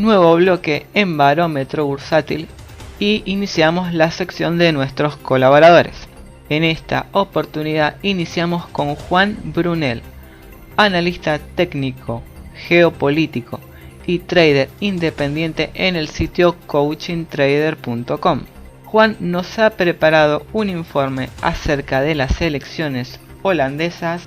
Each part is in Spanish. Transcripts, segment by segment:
nuevo bloque en Barómetro Bursátil y iniciamos la sección de nuestros colaboradores. En esta oportunidad iniciamos con Juan Brunel, analista técnico, geopolítico y trader independiente en el sitio coachingtrader.com. Juan nos ha preparado un informe acerca de las elecciones holandesas.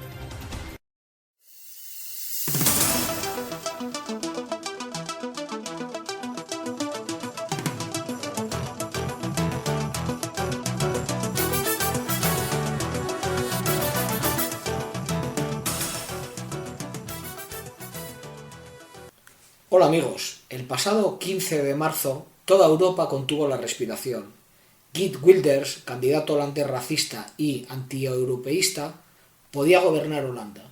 Hola amigos, el pasado 15 de marzo toda Europa contuvo la respiración. Geert Wilders, candidato holandés racista y antieuropeísta, podía gobernar Holanda.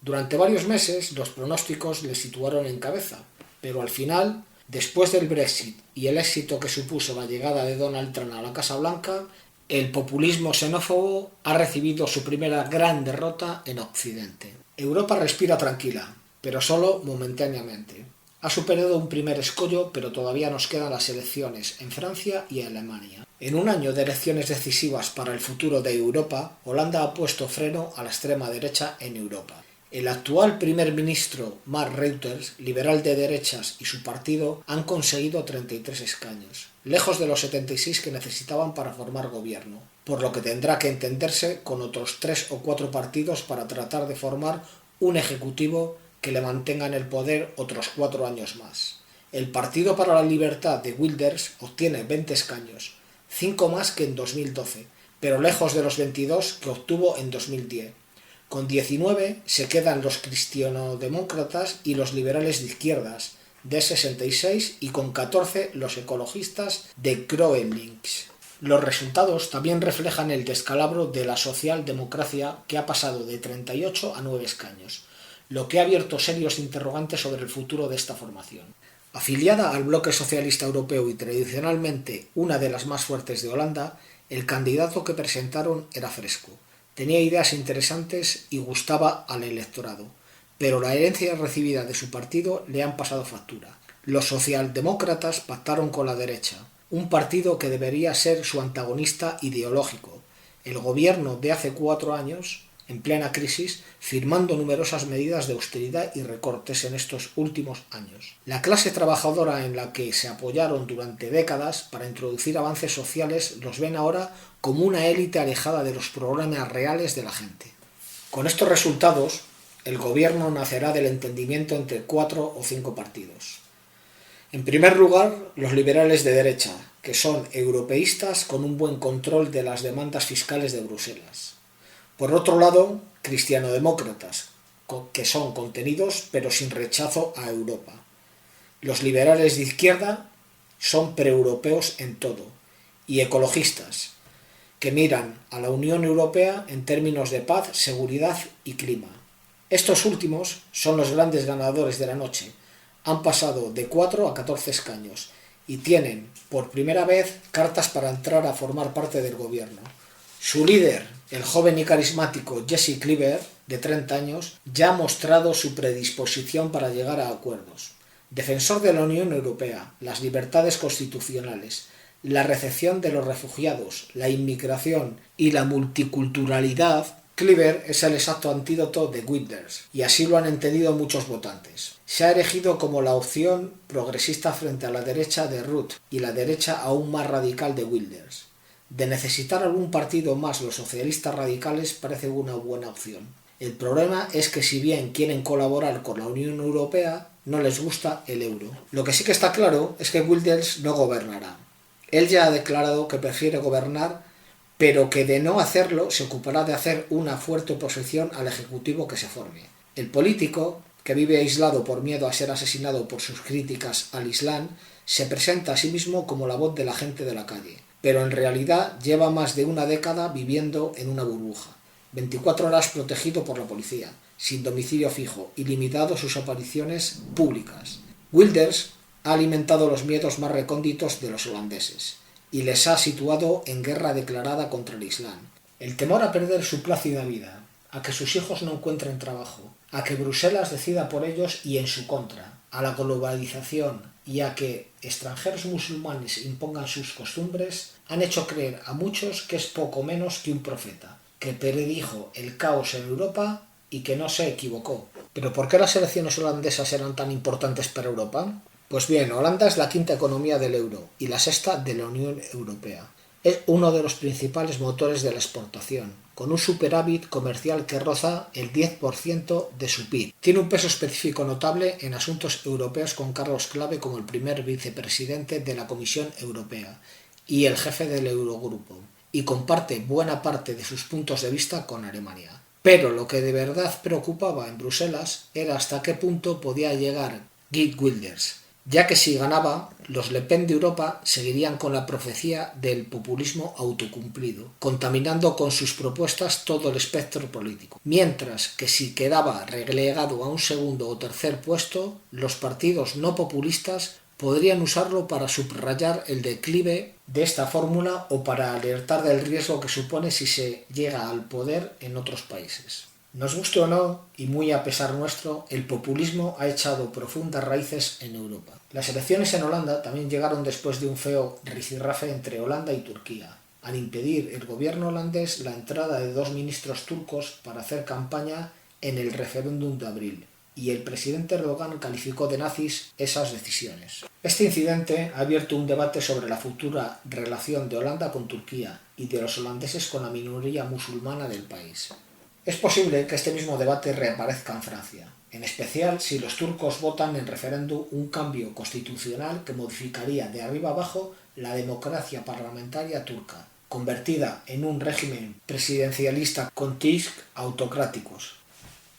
Durante varios meses los pronósticos le situaron en cabeza, pero al final, después del Brexit y el éxito que supuso la llegada de Donald Trump a la Casa Blanca, el populismo xenófobo ha recibido su primera gran derrota en Occidente. Europa respira tranquila, pero solo momentáneamente. Ha superado un primer escollo, pero todavía nos quedan las elecciones en Francia y Alemania. En un año de elecciones decisivas para el futuro de Europa, Holanda ha puesto freno a la extrema derecha en Europa. El actual primer ministro Mark Rutte, liberal de derechas, y su partido han conseguido 33 escaños, lejos de los 76 que necesitaban para formar gobierno, por lo que tendrá que entenderse con otros 3 o 4 partidos para tratar de formar un ejecutivo que le mantenga en el poder otros 4 años más. El Partido para la Libertad de Wilders obtiene 20 escaños, 5 más que en 2012, pero lejos de los 22 que obtuvo en 2010. Con 19 se quedan los cristianodemócratas y los liberales de izquierdas, de 66, y con 14 los ecologistas de GroenLinks. Los resultados también reflejan el descalabro de la socialdemocracia, que ha pasado de 38 a 9 escaños, lo que ha abierto serios interrogantes sobre el futuro de esta formación. Afiliada al bloque socialista europeo y tradicionalmente una de las más fuertes de Holanda, el candidato que presentaron era fresco. Tenía ideas interesantes y gustaba al electorado, pero la herencia recibida de su partido le han pasado factura. Los socialdemócratas pactaron con la derecha, un partido que debería ser su antagonista ideológico. El gobierno de hace 4 años, en plena crisis, firmando numerosas medidas de austeridad y recortes en estos últimos años. La clase trabajadora en la que se apoyaron durante décadas para introducir avances sociales los ven ahora como una élite alejada de los problemas reales de la gente. Con estos resultados, el gobierno nacerá del entendimiento entre 4 o 5 partidos. En primer lugar, los liberales de derecha, que son europeístas con un buen control de las demandas fiscales de Bruselas. Por otro lado, cristianodemócratas, que son contenidos pero sin rechazo a Europa. Los liberales de izquierda son preeuropeos en todo, y ecologistas, que miran a la Unión Europea en términos de paz, seguridad y clima. Estos últimos son los grandes ganadores de la noche. Han pasado de 4 a 14 escaños y tienen, por primera vez, cartas para entrar a formar parte del gobierno. Su líder, el joven y carismático Jesse Klaver, de 30 años, ya ha mostrado su predisposición para llegar a acuerdos. Defensor de la Unión Europea, las libertades constitucionales, la recepción de los refugiados, la inmigración y la multiculturalidad, Klaver es el exacto antídoto de Wilders, y así lo han entendido muchos votantes. Se ha erigido como la opción progresista frente a la derecha de Rutte y la derecha aún más radical de Wilders. De necesitar algún partido más, los socialistas radicales parece una buena opción. El problema es que si bien quieren colaborar con la Unión Europea, no les gusta el euro. Lo que sí que está claro es que Wilders no gobernará. Él ya ha declarado que prefiere gobernar, pero que de no hacerlo se ocupará de hacer una fuerte oposición al ejecutivo que se forme. El político, que vive aislado por miedo a ser asesinado por sus críticas al Islam, se presenta a sí mismo como la voz de la gente de la calle, pero en realidad lleva más de una década viviendo en una burbuja, 24 horas protegido por la policía, sin domicilio fijo y limitado sus apariciones públicas. Wilders ha alimentado los miedos más recónditos de los holandeses y les ha situado en guerra declarada contra el Islam. El temor a perder su plácida vida, a que sus hijos no encuentren trabajo, a que Bruselas decida por ellos y en su contra, a la globalización y a que extranjeros musulmanes impongan sus costumbres han hecho creer a muchos que es poco menos que un profeta, que predijo el caos en Europa y que no se equivocó. ¿Pero por qué las elecciones holandesas eran tan importantes para Europa? Pues bien, Holanda es la quinta economía del euro y la sexta de la Unión Europea. Es uno de los principales motores de la exportación, con un superávit comercial que roza el 10% de su PIB. Tiene un peso específico notable en asuntos europeos con cargos clave como el primer vicepresidente de la Comisión Europea y el jefe del Eurogrupo, y comparte buena parte de sus puntos de vista con Alemania. Pero lo que de verdad preocupaba en Bruselas era hasta qué punto podía llegar Geert Wilders, ya que si ganaba, los Le Pen de Europa seguirían con la profecía del populismo autocumplido, contaminando con sus propuestas todo el espectro político. Mientras que si quedaba relegado a un segundo o tercer puesto, los partidos no populistas podrían usarlo para subrayar el declive de esta fórmula o para alertar del riesgo que supone si se llega al poder en otros países. Nos guste o no, y muy a pesar nuestro, el populismo ha echado profundas raíces en Europa. Las elecciones en Holanda también llegaron después de un feo rifirrafe entre Holanda y Turquía, al impedir el gobierno holandés la entrada de 2 ministros turcos para hacer campaña en el referéndum de abril, y el presidente Erdogan calificó de nazis esas decisiones. Este incidente ha abierto un debate sobre la futura relación de Holanda con Turquía y de los holandeses con la minoría musulmana del país. Es posible que este mismo debate reaparezca en Francia, en especial si los turcos votan en referéndum un cambio constitucional que modificaría de arriba abajo la democracia parlamentaria turca, convertida en un régimen presidencialista con tics autocráticos.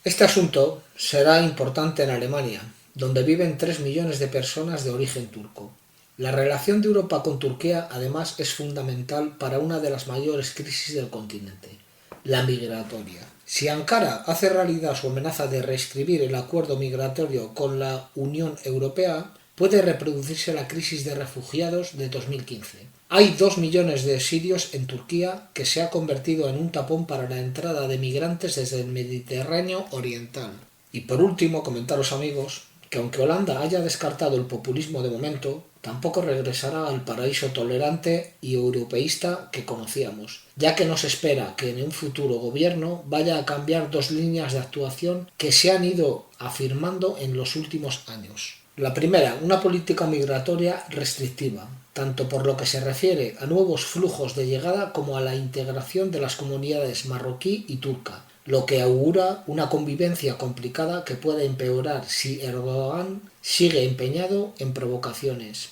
Este asunto será importante en Alemania, donde viven 3 millones de personas de origen turco. La relación de Europa con Turquía, además, es fundamental para una de las mayores crisis del continente, la migratoria. Si Ankara hace realidad su amenaza de reescribir el acuerdo migratorio con la Unión Europea, puede reproducirse la crisis de refugiados de 2015. Hay 2 millones de sirios en Turquía, que se ha convertido en un tapón para la entrada de migrantes desde el Mediterráneo oriental. Y por último, comentaros, amigos, que aunque Holanda haya descartado el populismo de momento, tampoco regresará al paraíso tolerante y europeísta que conocíamos, ya que nos espera que en un futuro gobierno vaya a cambiar 2 líneas de actuación que se han ido afirmando en los últimos años. La primera, una política migratoria restrictiva, tanto por lo que se refiere a nuevos flujos de llegada como a la integración de las comunidades marroquí y turca, lo que augura una convivencia complicada que puede empeorar si Erdogan sigue empeñado en provocaciones.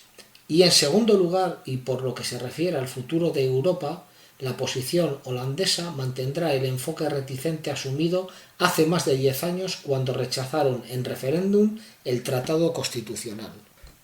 Y en segundo lugar, y por lo que se refiere al futuro de Europa, la posición holandesa mantendrá el enfoque reticente asumido hace más de 10 años cuando rechazaron en referéndum el Tratado Constitucional.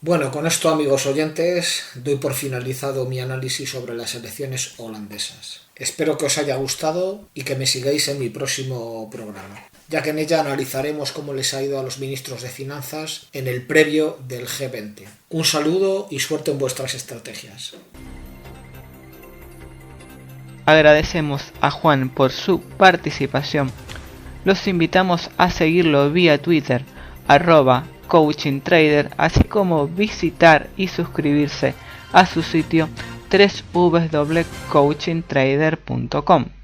Bueno, con esto, amigos oyentes, doy por finalizado mi análisis sobre las elecciones holandesas. Espero que os haya gustado y que me sigáis en mi próximo programa, ya que en ella analizaremos cómo les ha ido a los ministros de Finanzas en el previo del G20. Un saludo y suerte en vuestras estrategias. Agradecemos a Juan por su participación. Los invitamos a seguirlo vía Twitter, @coachingtrader, así como visitar y suscribirse a su sitio www.coachingtrader.com.